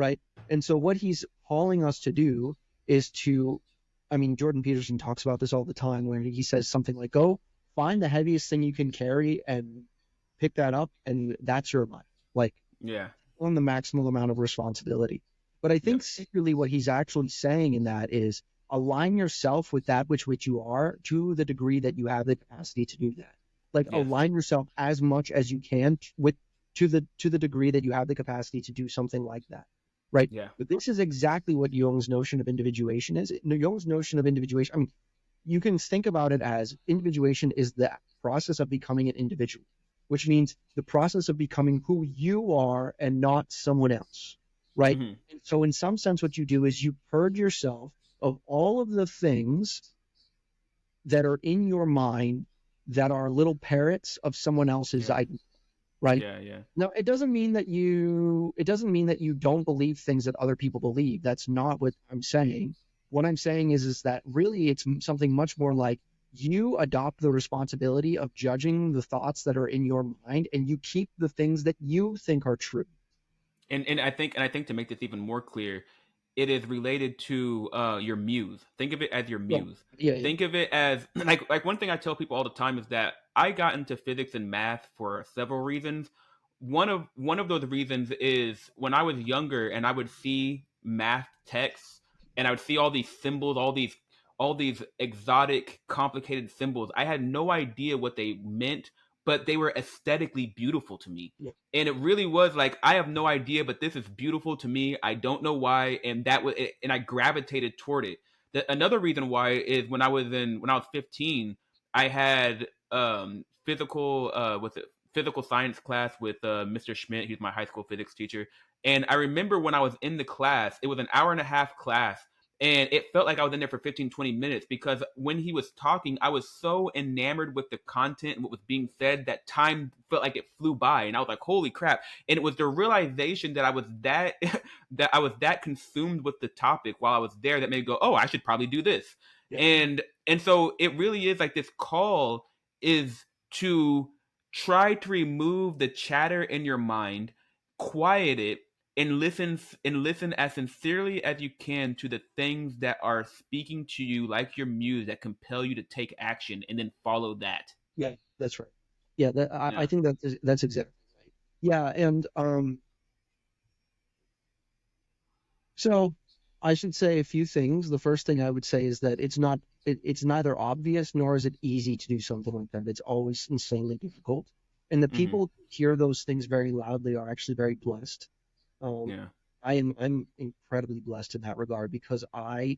right? And so what he's calling us to do is to, I mean, Jordan Peterson talks about this all the time, where he says something like, go find the heaviest thing you can carry and pick that up, and that's your life. Like, Yeah. on the maximal amount of responsibility. But I Yep. think secretly what he's actually saying in that is align yourself with that which you are, to the degree that you have the capacity to do that. Like, Yes. align yourself as much as you can with, to the degree that you have the capacity to do something like that. Right. Yeah. But this is exactly what Jung's notion of individuation is. Jung's notion of individuation, I mean, you can think about it as individuation is the process of becoming an individual, which means the process of becoming who you are and not someone else, right? Hmm. And so, in some sense, what you do is you purge yourself of all of the things that are in your mind that are little parrots of someone else's Yeah. idea, right? Yeah. Yeah. Now, it doesn't mean that you don't believe things that other people believe. That's not what I'm saying. What I'm saying is that really it's something much more like you adopt the responsibility of judging the thoughts that are in your mind, and you keep the things that you think are true. And I think to make this even more clear, it is related to your muse. Think of it as your Yeah, muse. yeah, yeah, Think of it as like one thing I tell people all the time is that I got into physics and math for several reasons. One of those reasons is when I was younger and I would see math texts and I would see all these symbols, all these exotic, complicated symbols. I had no idea what they meant, but they were aesthetically beautiful to me, yeah, and it really was like I have no idea, but this is beautiful to me. I don't know why, and that was it, and I gravitated toward it. Another reason why is when I was 15, I had physical science class with Mr. Schmidt. He's my high school physics teacher, and I remember when I was in the class, it was an hour and a half class, and it felt like I was in there for 15, 20 minutes because when he was talking, I was so enamored with the content and what was being said that time felt like it flew by. And I was like, holy crap. And it was the realization that I was that that I was that consumed with the topic while I was there that made me go, oh, I should probably do this. yeah, And so it really is like this call is to try to remove the chatter in your mind, quiet it, and listen as sincerely as you can to the things that are speaking to you like your muse that compel you to take action and then follow that. yeah. That's right. Yeah, I Yeah. think that's exactly right. Yeah, and so I should say a few things. The first thing I would say is that it's neither obvious nor is it easy to do something like that. It's always insanely difficult. And the Hmm. people who hear those things very loudly are actually very blessed. Um, Yeah. I'm incredibly blessed in that regard because uh,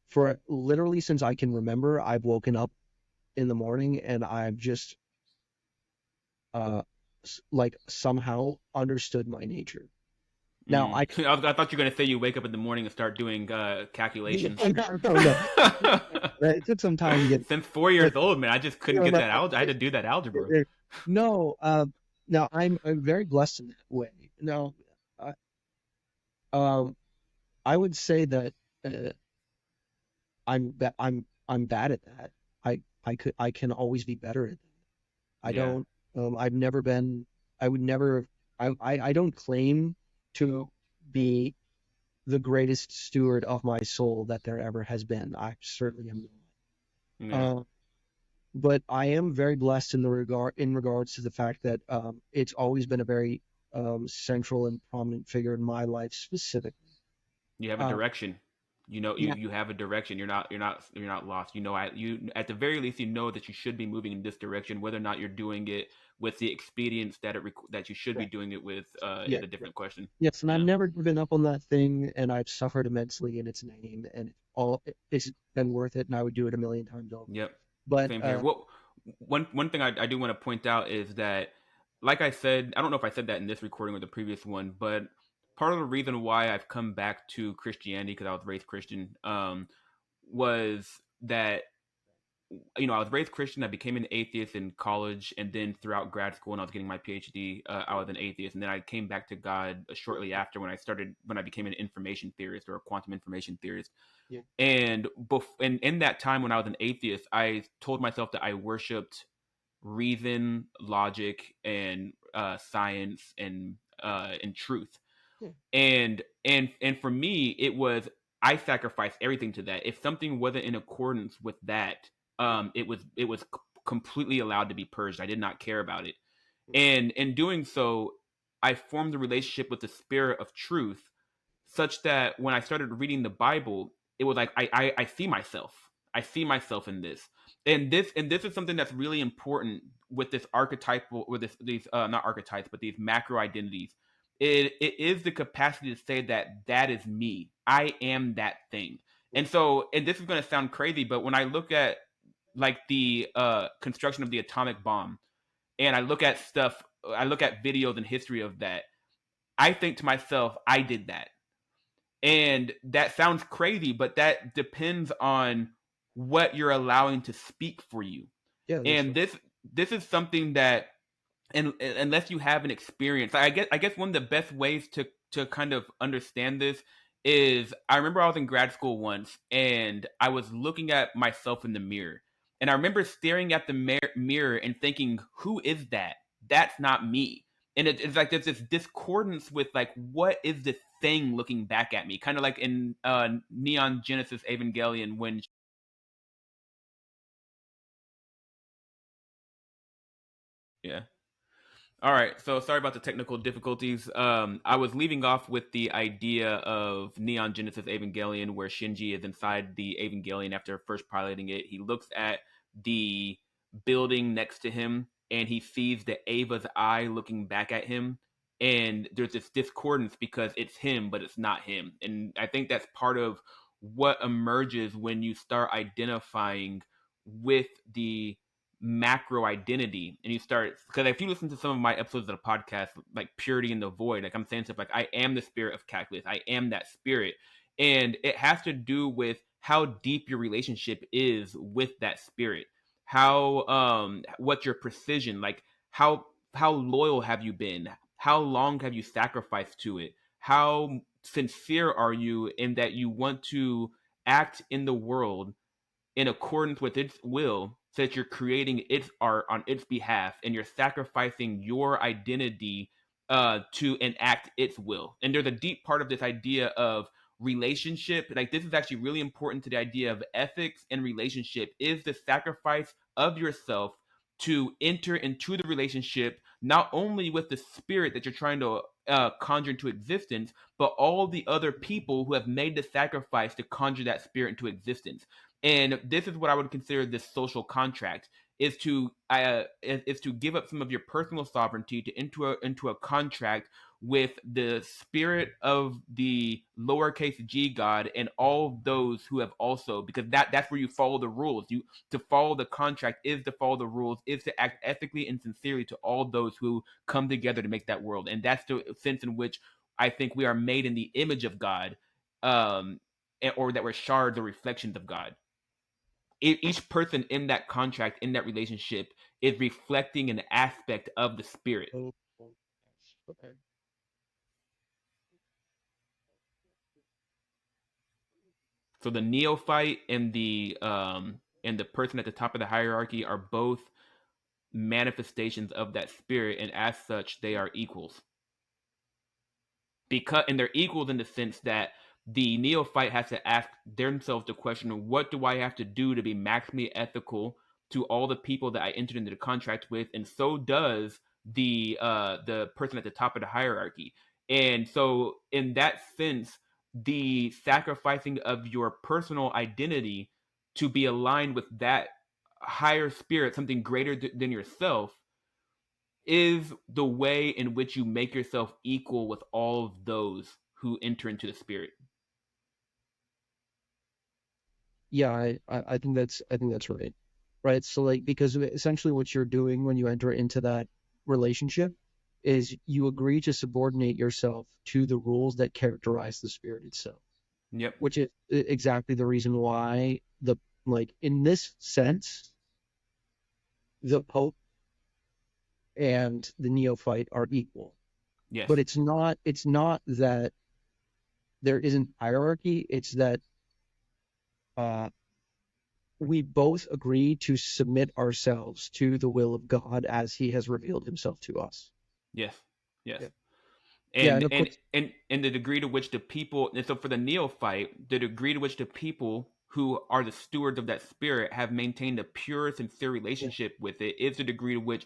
for literally since I can remember, I've woken up in the morning and I've just uh, like somehow understood my nature. Now Mm. I thought you were gonna say you wake up in the morning and start doing calculations. no, no. It took some time to get, Since 4 years but old, man, I just couldn't you get know, that algebra. I had to do that algebra. no. Now I'm very blessed in that way. Now, I, um, I would say that uh, I'm bad at that. I can always be better at that. I Yeah. don't. I've never been. I would never. I don't claim to be the greatest steward of my soul that there ever has been. I certainly am Yeah. not. But I am very blessed in regards to the fact that it's always been a very central and prominent figure in my life specifically. You have a Uh, direction. You know, you yeah, you have a direction. You're not lost. You at the very least you know that you should be moving in this direction. Whether or not you're doing it with the expedience that you should be right. doing it with Yeah, is a yeah. different question. Yes, and I've Yeah. never given up on that thing, and I've suffered immensely in its name, and it's been worth it, and I would do it a million times over. Yep. But Same here. Well, one thing I do want to point out is that, like I said, I don't know if I said that in this recording or the previous one, but part of the reason why I've come back to Christianity because I was raised Christian, was that I was raised Christian. I became an atheist in college, and then throughout grad school, when I was getting my PhD, I was an atheist, and then I came back to God shortly after when I became an information theorist or a quantum information theorist. yeah, And in that time when I was an atheist, I told myself that I worshipped reason, logic, and science and truth. Yeah. And for me, it was I sacrificed everything to that. If something wasn't in accordance with that, it was completely allowed to be purged. I did not care about it, and in doing so, I formed a relationship with the spirit of truth, such that when I started reading the Bible, it was like I see myself. I see myself in this. And this is something that's really important with this archetypal, with these not archetypes, but these macro identities. It is the capacity to say that that is me. I am that thing. And so, and this is going to sound crazy, but when I look at like the construction of the atomic bomb, and I look at videos and history of that, I think to myself, I did that. And that sounds crazy, but that depends on what you're allowing to speak for you. Yeah, that's And right. this is something that, and unless you have an experience, I guess one of the best ways to kind of understand this is I remember I was in grad school once and I was looking at myself in the mirror, and I remember staring at the mirror and thinking, who is that? That's not me. And it's like there's this discordance with like, what is this thing looking back at me, kind of like in Neon Genesis Evangelion when, yeah. All right, so sorry about the technical difficulties. I was leaving off with the idea of Neon Genesis Evangelion, where Shinji is inside the Evangelion after first piloting it. He looks at the building next to him, and he sees the Ava's eye looking back at him. And there's this discordance because it's him, but it's not him. And I think that's part of what emerges when you start identifying with the macro identity, and you start, because if you listen to some of my episodes of the podcast, like Purity in the Void, like I'm saying stuff like I am the spirit of Calculus, I am that spirit. And it has to do with how deep your relationship is with that spirit, how what's your precision, like how loyal have you been, how long have you sacrificed to it, how sincere are you in that you want to act in the world in accordance with its will, so that you're creating its art on its behalf and you're sacrificing your identity to enact its will. And there's a deep part of this idea of relationship. Like, this is actually really important to the idea of ethics and relationship, is the sacrifice of yourself to enter into the relationship, not only with the spirit that you're trying to conjure into existence, but all the other people who have made the sacrifice to conjure that spirit into existence. And this is what I would consider this social contract, is to give up some of your personal sovereignty to into a contract with the spirit of the lowercase g god and all those who have also, because that's where you follow the rules. You To follow the contract is to follow the rules, is to act ethically and sincerely to all those who come together to make that world. And that's the sense in which I think we are made in the image of God, um or that we're shards or reflections of God. Each person in that contract, in that relationship, is reflecting an aspect of the spirit. Oh, oh, yes. Okay. So the neophyte and the person at the top of the hierarchy are both manifestations of that spirit, and as such they are equals. Because, and they're equals in the sense that the neophyte has to ask themselves the question, what do I have to do to be maximally ethical to all the people that I entered into the contract with? And so does the person at the top of the hierarchy. And so in that sense, the sacrificing of your personal identity to be aligned with that higher spirit, something greater than yourself, is the way in which you make yourself equal with all of those who enter into the spirit. Yeah, I think that's right. Right. So like, because essentially what you're doing when you enter into that relationship is you agree to subordinate yourself to the rules that characterize the spirit itself, Yep. which is exactly the reason why the, like, in this sense, the Pope and the neophyte are equal. Yes. But it's not that there isn't hierarchy, it's that uh we both agree to submit ourselves to the will of God as he has revealed himself to us. Yes. Yes. Yeah. Yeah, And and of and course, and and the degree to which the people, and so for the neophyte, the degree to which the people who are the stewards of that spirit have maintained a pure, sincere yeah, relationship with it is the degree to which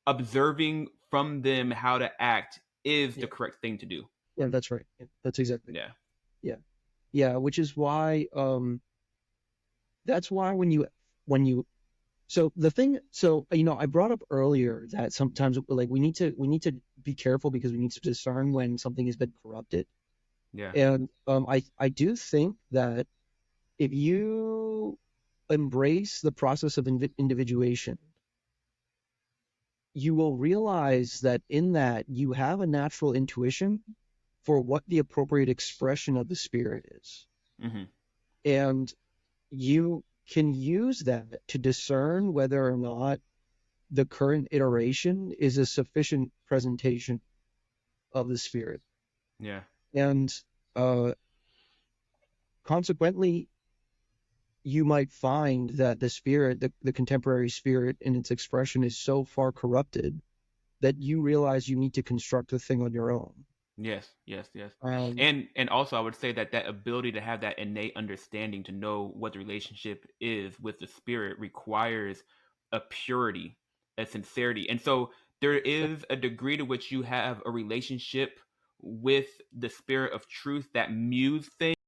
observing from them how to act is the yeah, correct thing to do. yeah, that's right. Yeah, that's exactly right. Yeah. Yeah. Yeah, which is why that's why when you so the thing so I brought up earlier that sometimes like we need to be careful because we need to discern when something has been corrupted. Yeah. And I do think that if you embrace the process of individuation, you will realize that in that you have a natural intuition for what the appropriate expression of the spirit is. Hmm. And you can use that to discern whether or not the current iteration is a sufficient presentation of the spirit. Yeah. And uh, consequently, you might find that the spirit, the contemporary spirit in its expression is so far corrupted that you realize you need to construct the thing on your own. Yes, yes, yes. Um, And also I would say that that ability to have that innate understanding to know what the relationship is with the spirit requires a purity, a sincerity. And so there is a degree to which you have a relationship with the spirit of truth that muse things